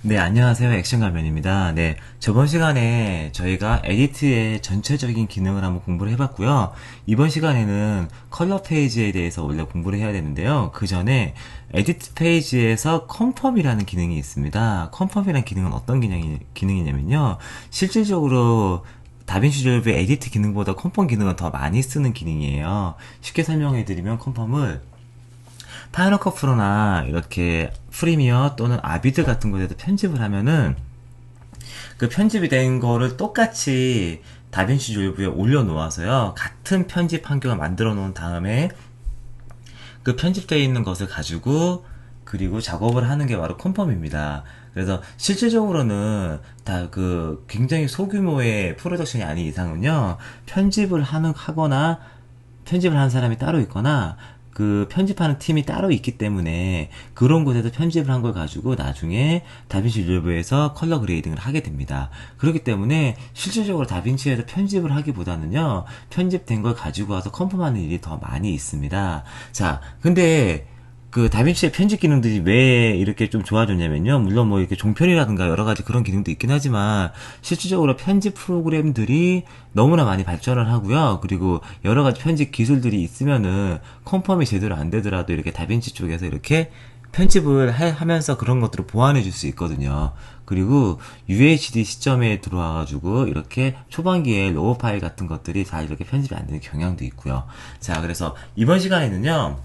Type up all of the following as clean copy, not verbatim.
네, 안녕하세요. 액션가면입니다. 네, 저번 시간에 저희가 에디트의 전체적인 기능을 한번 공부를 해봤고요. 이번 시간에는 컬러 페이지에 대해서 원래 공부를 해야 되는데요. 그 전에 에디트 페이지에서 컨펌이라는 기능이 있습니다. 컨펌이라는 기능은 어떤 기능이냐면요. 실질적으로 다빈치 리졸브 에디트 기능보다 컨펌 기능은 더 많이 쓰는 기능이에요. 쉽게 설명해드리면 컨펌을 파이널 컷 프로나 이렇게 프리미어 또는 아비드 같은 곳에서 편집을 하면은 그 편집이 된 거를 똑같이 다빈치 리졸브에 올려놓아서요. 같은 편집 환경을 만들어 놓은 다음에 그 편집되어 있는 것을 가지고 그리고 작업을 하는 게 바로 컨펌입니다. 그래서 실질적으로는 다 그 굉장히 소규모의 프로덕션이 아닌 이상은요, 하거나 편집을 하는 사람이 따로 있거나 그 편집하는 팀이 따로 있기 때문에 그런 곳에서 편집을 한 걸 가지고 나중에 다빈치 리졸브에서 컬러 그레이딩을 하게 됩니다. 그렇기 때문에 실질적으로 다빈치에서 편집을 하기보다는요, 편집된 걸 가지고 와서 컨펌하는 일이 더 많이 있습니다. 자, 근데 그 다빈치의 편집 기능들이 왜 이렇게 좀 좋아졌냐면요. 물론 뭐 이렇게 종편이라든가 여러 가지 그런 기능도 있긴 하지만 실질적으로 편집 프로그램들이 너무나 많이 발전을 하고요. 그리고 여러 가지 편집 기술들이 있으면은 컨펌이 제대로 안 되더라도 이렇게 다빈치 쪽에서 이렇게 편집을 하면서 그런 것들을 보완해 줄 수 있거든요. 그리고 UHD 시점에 들어와가지고 이렇게 초반기에 로우 파일 같은 것들이 다 이렇게 편집이 안 되는 경향도 있고요. 자, 그래서 이번 시간에는요,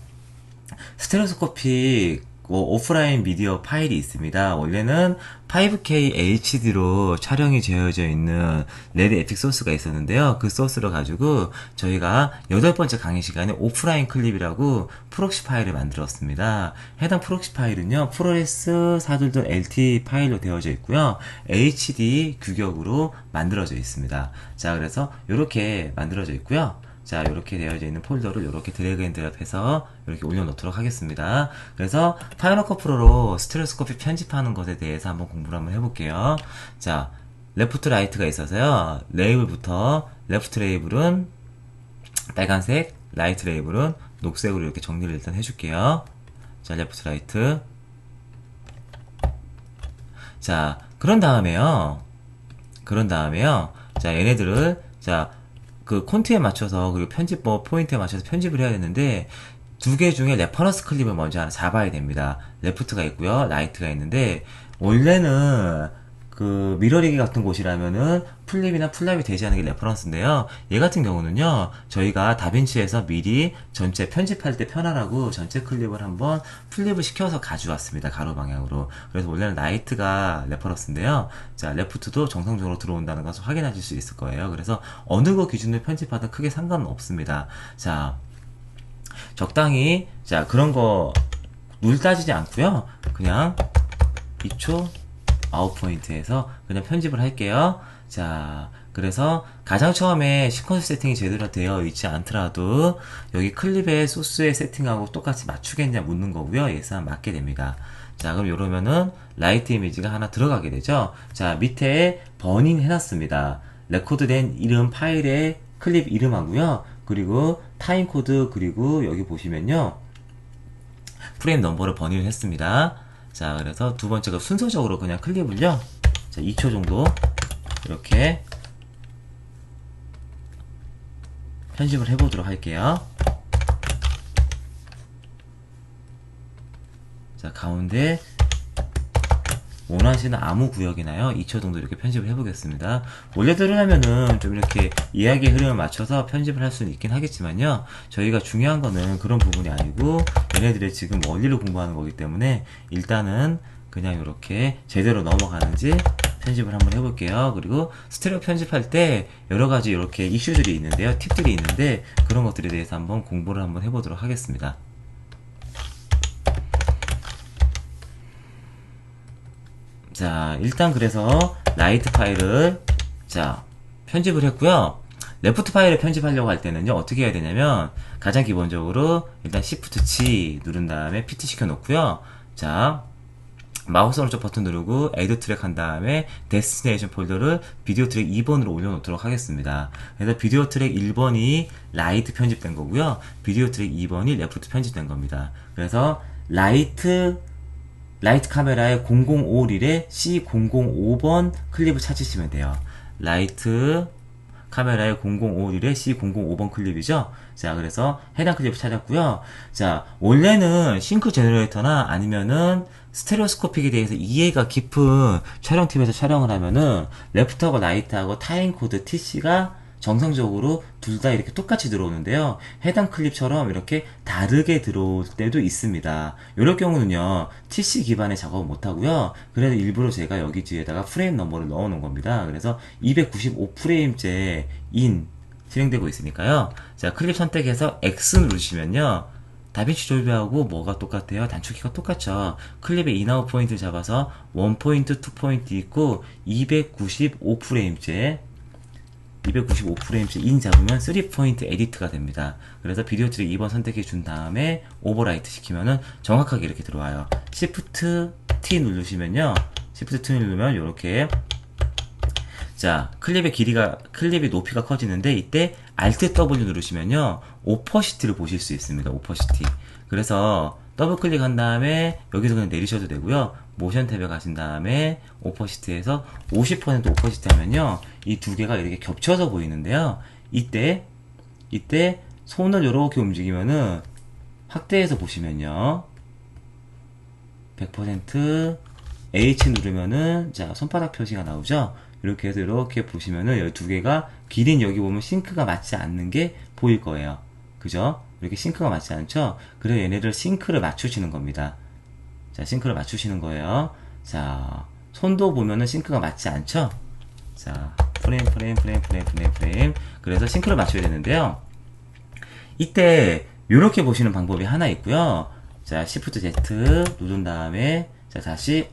스테레오스코픽 오프라인 미디어 파일이 있습니다. 원래는 5K HD로 촬영이 되어져 있는 레드 에픽 소스가 있었는데요. 그 소스를 가지고 저희가 8번째 강의 시간에 오프라인 클립이라고 프록시 파일을 만들었습니다. 해당 프록시 파일은요, 프로레스 422LT 파일로 되어져 있고요. HD 규격으로 만들어져 있습니다. 자, 그래서 이렇게 만들어져 있고요. 자, 이렇게 되어져 있는 폴더를 이렇게 드래그 앤 드랍해서 이렇게 올려놓도록 하겠습니다. 그래서 파이널 컷 프로로 스테레오스코픽 편집하는 것에 대해서 한번 공부를 한번 해볼게요. 자, 레프트 라이트가 있어서요. 레이블부터 레프트 레이블은 빨간색, 라이트 레이블은 녹색으로 이렇게 정리를 일단 해줄게요. 자, 레프트 라이트. 자, 그런 다음에요. 자, 얘네들을 자, 그 콘트에 맞춰서 그리고 편집 포인트에 맞춰서 편집을 해야 되는데 두 개 중에 레퍼런스 클립을 먼저 하나 잡아야 됩니다. 레프트가 있고요, 라이트가 있는데 원래는 그 미러리기 같은 곳이라면은 플립이나 풀랍이 되지 않는 게 레퍼런스인데요. 얘 같은 경우는요, 저희가 다빈치에서 미리 전체 편집할 때 편하라고 전체 클립을 한번 플립을 시켜서 가져왔습니다. 가로 방향으로. 그래서 원래는 라이트가 레퍼런스인데요. 자, 레프트도 정상적으로 들어온다는 것을 확인하실 수 있을 거예요. 그래서 어느 거 기준으로 편집하든 크게 상관은 없습니다. 자, 적당히, 자, 그런 거 룰 따지지 않고요, 그냥 2초 아웃 포인트에서 그냥 편집을 할게요. 자, 그래서 가장 처음에 시퀀스 세팅이 제대로 되어 있지 않더라도 여기 클립의 소스의 세팅하고 똑같이 맞추겠냐 묻는 거고요. 예상 맞게 됩니다. 자, 그럼 이러면은 라이트 이미지가 하나 들어가게 되죠. 자, 밑에 버닝 해놨습니다. 레코드된 이름 파일의 클립 이름하고요. 그리고 타임 코드, 그리고 여기 보시면요, 프레임 넘버를 버닝을 했습니다. 자, 그래서 두 번째가 순서적으로 그냥 클립을요, 자, 2초 정도 이렇게 편집을 해보도록 할게요. 자, 가운데 원하시는 아무 구역이나요, 2초 정도 이렇게 편집을 해보겠습니다. 원래대로 하면은 좀 이렇게 이야기의 흐름을 맞춰서 편집을 할 수는 있긴 하겠지만요, 저희가 중요한 거는 그런 부분이 아니고 얘네들의 지금 원리를 공부하는 거기 때문에 일단은 그냥 이렇게 제대로 넘어가는지 편집을 한번 해볼게요. 그리고 스테레오 편집할 때 여러 가지 이렇게 이슈들이 있는데요, 팁들이 있는데 그런 것들에 대해서 한번 공부를 한번 해보도록 하겠습니다. 자, 일단 그래서 라이트 파일을 자, 편집을 했고요. 레프트 파일을 편집하려고 할 때는요, 어떻게 해야 되냐면 가장 기본적으로 일단 Shift G 누른 다음에 PT 시켜 놓고요. 자, 마우스 오른쪽 버튼 누르고 애드 트랙 한 다음에 데스티네이션 폴더를 비디오 트랙 2번으로 올려놓도록 하겠습니다. 그래서 비디오 트랙 1번이 라이트 편집된 거고요, 비디오 트랙 2번이 레프트 편집된 겁니다. 그래서 라이트 라이트 카메라의 005릴에 C005번 클립을 찾으시면 돼요. 라이트 카메라의 005릴에 C005번 클립이죠. 자, 그래서 해당 클립을 찾았고요. 자, 원래는 싱크 제너레이터나 아니면은 스테레오스코픽에 대해서 이해가 깊은 촬영팀에서 촬영을 하면은 레프트하고 라이트하고 타임코드 TC가 정상적으로 둘 다 이렇게 똑같이 들어오는데요. 해당 클립처럼 이렇게 다르게 들어올 때도 있습니다. 이럴 경우는요, TC 기반의 작업을 못하고요. 그래서 일부러 제가 여기 뒤에다가 프레임 넘버를 넣어 놓은 겁니다. 그래서 295프레임째 인 실행되고 있으니까요. 자, 클립 선택해서 X 누르시면요. 다빈치 졸비하고 뭐가 똑같아요? 단축키가 똑같죠. 클립의 인아웃 포인트 잡아서 1포인트, 2포인트 있고 295프레임째 인 잡으면 3포인트 에디트가 됩니다. 그래서 비디오 트랙 2번 선택해 준 다음에 오버라이트 시키면은 정확하게 이렇게 들어와요. Shift T 누르시면요. Shift T 누르면 이렇게 자, 클립의 높이가 커지는데 이때 Alt W 누르시면요. 오퍼시티를 보실 수 있습니다. 오퍼시티. 그래서 더블 클릭한 다음에 여기서 그냥 내리셔도 되고요. 모션 탭에 가신 다음에 오퍼시티에서 50% 오퍼시티 하면요. 이 두 개가 이렇게 겹쳐서 보이는데요. 이때 손을 이렇게 움직이면은 확대해서 보시면요. 100% H 누르면은 자, 손바닥 표시가 나오죠. 이렇게 해서 이렇게 보시면은 이 두 개가 길이는 여기 보면 싱크가 맞지 않는 게 보일 거예요. 그죠? 이렇게 싱크가 맞지 않죠? 그래서 얘네들 싱크를 맞추시는 겁니다. 자, 싱크를 맞추시는 거예요. 자, 손도 보면은 싱크가 맞지 않죠? 자, 프레임. 그래서 싱크를 맞춰야 되는데요. 이때 이렇게 보시는 방법이 하나 있고요. 자, Shift Z 누른 다음에 자, 다시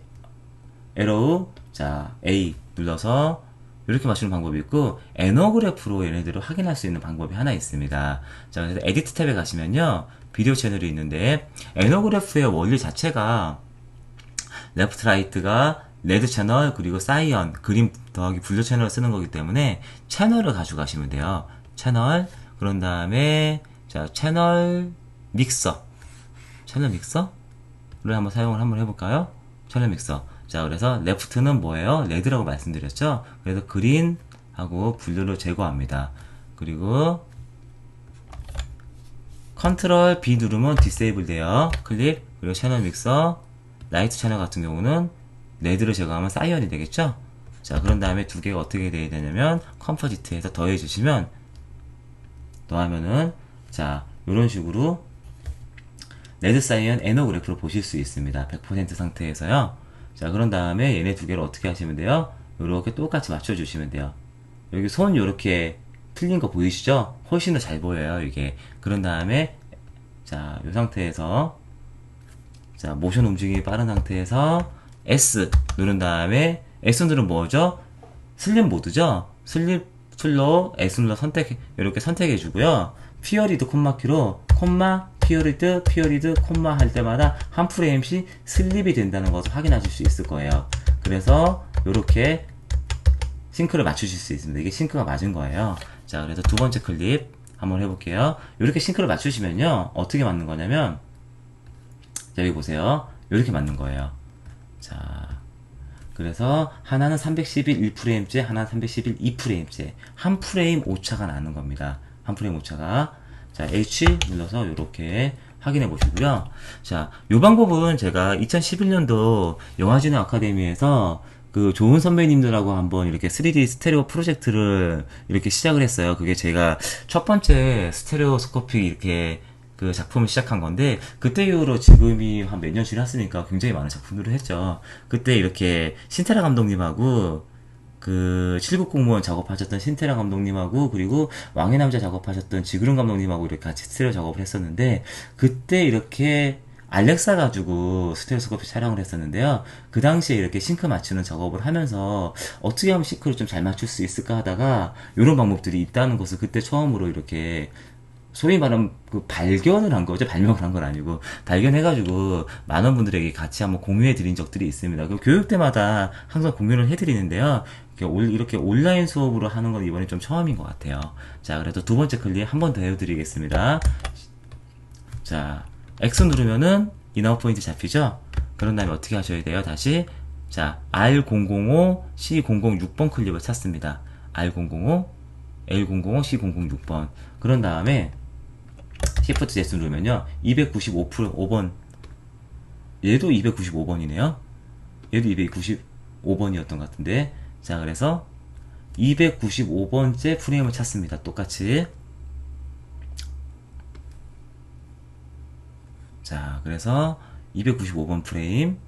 에로우 자, A 눌러서 이렇게 맞추는 방법이 있고 애너그래프로 얘네들을 확인할 수 있는 방법이 하나 있습니다. 자, 그래서 에디트 탭에 가시면요. 비디오 채널이 있는데 애너그래프의 원리 자체가 레프트 라이트가 레드 채널 그리고 사이언 그린 더하기 블루 채널을 쓰는 거기 때문에 채널을 가져가시면 돼요. 채널 그런 다음에 자, 채널 믹서를 한번 사용을 한번 해볼까요? 채널 믹서. 자, 그래서 레프트는 뭐예요? 레드라고 말씀드렸죠? 그래서 그린하고 블루를 제거합니다. 그리고 컨트롤 B 누르면 디세이블 돼요. 클립. 그리고 채널 믹서. 라이트 채널 같은 경우는 레드를 제거하면 사이언이 되겠죠? 자, 그런 다음에 두 개가 어떻게 돼야 되냐면 컴포지트에서 더해주시면 더하면은 자, 이런 식으로 레드 사이언 애너그래프를 보실 수 있습니다. 100% 상태에서요. 자, 그런 다음에 얘네 두 개를 어떻게 하시면 돼요? 이렇게 똑같이 맞춰주시면 돼요. 여기 손 이렇게 틀린 거 보이시죠? 훨씬 더 잘 보여요, 이게. 그런 다음에 자, 이 상태에서 자, 모션 움직임이 빠른 상태에서 S 누른 다음에 S 누르면 뭐죠? 슬립 모드죠? 슬립 툴로 S 눌러 이렇게 선택해 주고요. 피어리드 콤마키로 콤마 피어리드 콤마 할 때마다 한 프레임씩 슬립이 된다는 것을 확인하실 수 있을 거예요. 그래서 이렇게 싱크를 맞추실 수 있습니다. 이게 싱크가 맞은 거예요. 자, 그래서 두 번째 클립 한번 해볼게요. 이렇게 싱크를 맞추시면요. 어떻게 맞는 거냐면 자, 여기 보세요. 이렇게 맞는 거예요. 자, 그래서 하나는 311 1프레임째, 하나는 311 2프레임째. 한 프레임 오차가 나는 겁니다. 한 프레임 오차가. 자, H 눌러서 이렇게 확인해 보시고요. 자, 요 방법은 제가 2011년도 영화진흥 아카데미에서 그 좋은 선배님들하고 한번 이렇게 3D 스테레오 프로젝트를 이렇게 시작을 했어요. 그게 제가 첫 번째 스테레오스코픽 이렇게 그 작품을 시작한 건데 그때 이후로 지금이 한 몇 년 지났으니까 굉장히 많은 작품들을 했죠. 그때 이렇게 신테라 감독님하고 그 7급 공무원 작업하셨던 신테라 감독님하고 그리고 왕의 남자 작업하셨던 지그룬 감독님하고 이렇게 같이 스테레오 작업을 했었는데 그때 이렇게 알렉사 가지고 스테레오스코피 촬영을 했었는데요. 그 당시에 이렇게 싱크 맞추는 작업을 하면서 어떻게 하면 싱크를 좀 잘 맞출 수 있을까 하다가 이런 방법들이 있다는 것을 그때 처음으로 이렇게 소위 말하면 그 발견을 한 거죠. 발명을 한 건 아니고 발견해가지고 많은 분들에게 같이 한번 공유해 드린 적들이 있습니다. 그 교육 때마다 항상 공유를 해드리는데요. 이렇게 온라인 수업으로 하는 건 이번에 좀 처음인 것 같아요. 자, 그래도 두 번째 클립 한 번 더 해드리겠습니다. 자, X 누르면은 인아웃 포인트 잡히죠? 그런 다음에 어떻게 하셔야 돼요? 다시 자 R005, C006번 클립을 찾습니다. R005, L005, C006번. 그런 다음에 Shift Z 누르면요 295번, 얘도 295번이네요. 얘도 295번이었던 것 같은데, 자 그래서 295번째 프레임을 찾습니다. 똑같이. 자 그래서 295번 프레임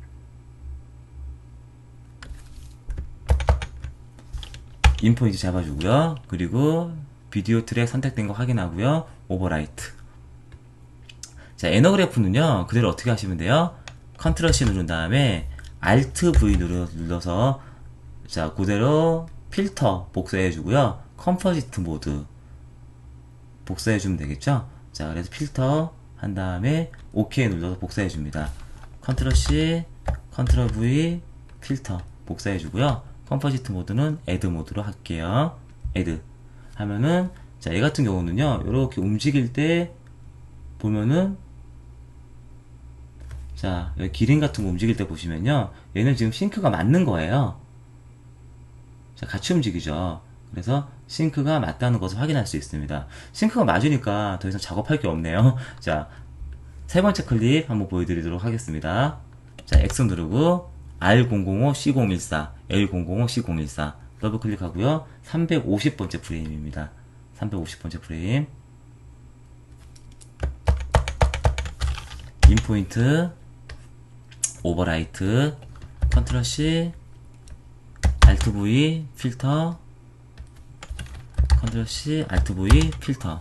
인포인트 잡아주고요. 그리고 비디오 트랙 선택된 거 확인하고요. 오버라이트. 자 애너그래프는요 그대로 어떻게 하시면 돼요? 컨트롤 C 누른 다음에 Alt V 눌러서 자 그대로 필터 복사해 주고요. 컴포지트 모드 복사해 주면 되겠죠? 자 그래서 필터 한 다음에 OK 눌러서 복사해 줍니다. 컨트롤 C, 컨트롤 V, 필터 복사해 주고요. 컴포지트 모드는 애드 모드로 할게요. 애드 하면은 자 얘 같은 경우는요 이렇게 움직일 때 보면은 자 여기 기린 같은 거 움직일 때 보시면요 얘는 지금 싱크가 맞는 거예요. 자 같이 움직이죠. 그래서 싱크가 맞다는 것을 확인할 수 있습니다. 싱크가 맞으니까 더 이상 작업할 게 없네요. 자 세 번째 클립 한번 보여드리도록 하겠습니다. 자 X 누르고 R005, C014, L005, C014 더블 클릭하고요. 350번째 프레임입니다. 350번째 프레임 인포인트 오버라이트 컨트롤 C Alt V 필터 컨트롤 C Alt V 필터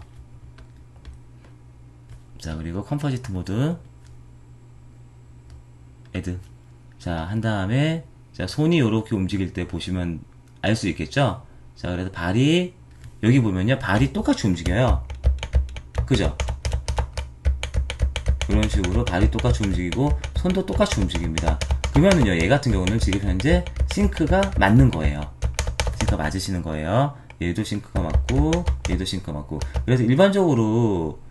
자 그리고 컴포지트 모드 애드 자 한 다음에 자 손이 이렇게 움직일 때 보시면 알 수 있겠죠. 자 그래서 발이 여기 보면요 발이 똑같이 움직여요. 그죠? 그런 식으로 발이 똑같이 움직이고 손도 똑같이 움직입니다. 그러면은요 얘 같은 경우는 지금 현재 싱크가 맞는 거예요. 싱크가 맞으시는 거예요. 얘도 싱크가 맞고 얘도 싱크가 맞고. 그래서 일반적으로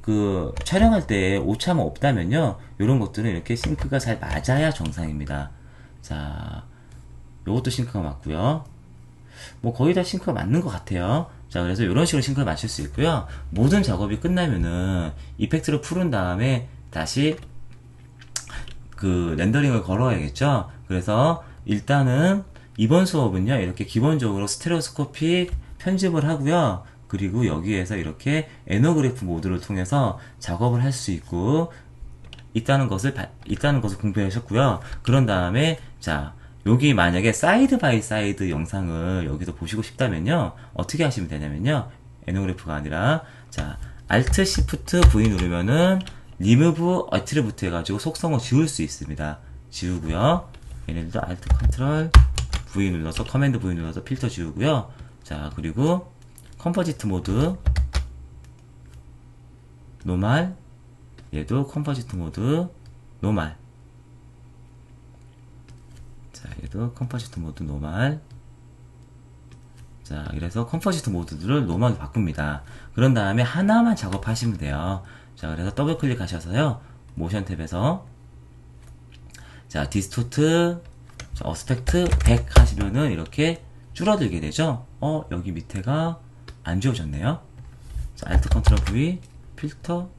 그 촬영할 때 오차가 없다면요 이런 것들은 이렇게 싱크가 잘 맞아야 정상입니다. 자 요것도 싱크가 맞고요. 뭐 거의 다 싱크가 맞는 것 같아요. 자 그래서 이런 식으로 싱크를 맞출 수 있고요. 모든 작업이 끝나면은 이펙트를 풀은 다음에 다시 그 렌더링을 걸어야겠죠. 그래서 일단은 이번 수업은요 이렇게 기본적으로 스테레오스코픽 편집을 하고요. 그리고 여기에서 이렇게 애너그래프 모드를 통해서 작업을 할 수 있고 있다는 것을 공부하셨고요. 그런 다음에 자 여기 만약에 사이드 바이 사이드 영상을 여기서 보시고 싶다면요 어떻게 하시면 되냐면요 애너그래프가 아니라 자 Alt Shift V 누르면은 리무브 어트리뷰트 해가지고 속성을 지울 수 있습니다. 지우고요. 얘네들도 Alt Ctrl V 눌러서 커맨드 V 눌러서 필터 지우고요. 자 그리고 컴포지트 모드 노말 얘도 컴포지트 모드 노말 자 얘도 컴포지트 모드 노말 자 이래서 컴포지트 모드들을 노말로 바꿉니다. 그런 다음에 하나만 작업하시면 돼요. 자 그래서 더블 클릭하셔서요 모션 탭에서 자 디스토트 어스펙트 100 하시면은 이렇게 줄어들게 되죠. 여기 밑에가 안 지워졌네요. 자 Alt Ctrl V 필터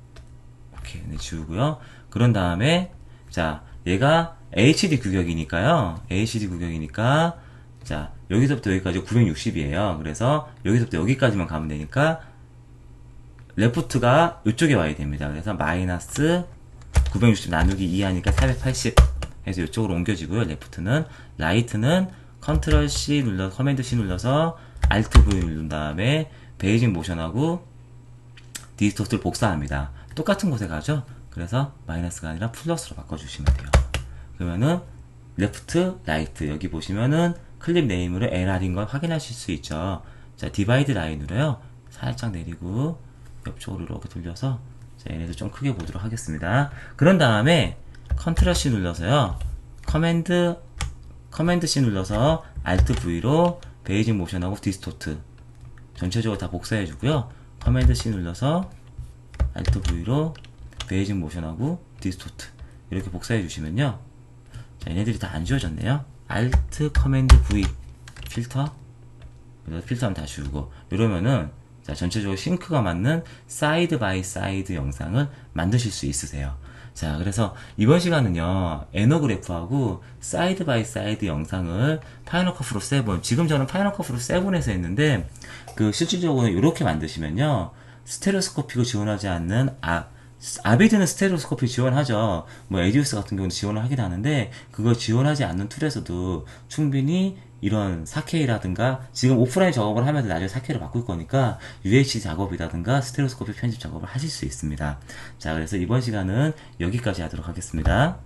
오케이 네 지우고요. 그런 다음에 자 얘가 HD 규격이니까요. HD 규격이니까 자 여기서부터 여기까지 960이에요. 그래서 여기서부터 여기까지만 가면 되니까 레프트가 이쪽에 와야 됩니다. 그래서 마이너스 960 나누기 2 하니까 480 해서 이쪽으로 옮겨지고요. 레프트는 라이트는 컨트롤 C 눌러서 커맨드 C 눌러서 Alt V 누른 다음에 베이징 모션하고 디스토트를 복사합니다. 똑같은 곳에 가죠. 그래서 마이너스가 아니라 플러스로 바꿔주시면 돼요. 그러면은 레프트, 라이트 여기 보시면은 클립 네임으로 LR인 걸 확인하실 수 있죠. 자 디바이드 라인으로요 살짝 내리고 옆쪽으로 이렇게 돌려서 자 얘네들 좀 크게 보도록 하겠습니다. 그런 다음에 컨트롤 C 눌러서요 커맨드 C 눌러서 Alt V로 베이징 모션하고 디스토트 전체적으로 다 복사해 주고요. 커맨드 C 눌러서 Alt V로 베이징 모션하고 디스토트 이렇게 복사해 주시면요. 자, 얘네들이 다 안 지워졌네요. Alt, 커맨드 V, 필터. 그래서 필터하면 다 지우고. 이러면은, 자, 전체적으로 싱크가 맞는 사이드 바이 사이드 영상을 만드실 수 있으세요. 자, 그래서 이번 시간은요, 애너그래프하고 사이드 바이 사이드 영상을 파이널 컷 프로 7, 지금 저는 파이널 컷 프로 7에서 했는데, 실질적으로 이렇게 만드시면요, 스테레오스코픽을 지원하지 않는, 아비드는 스테레오스코피 지원하죠. 뭐 에디우스 같은 경우는 지원을 하긴 하는데 그거 지원하지 않는 툴에서도 충분히 이런 4K라든가 지금 오프라인 작업을 하면서 나중에 4K로 바꿀 거니까 UHD 작업이라든가 스테레오스코피 편집 작업을 하실 수 있습니다. 자, 그래서 이번 시간은 여기까지 하도록 하겠습니다.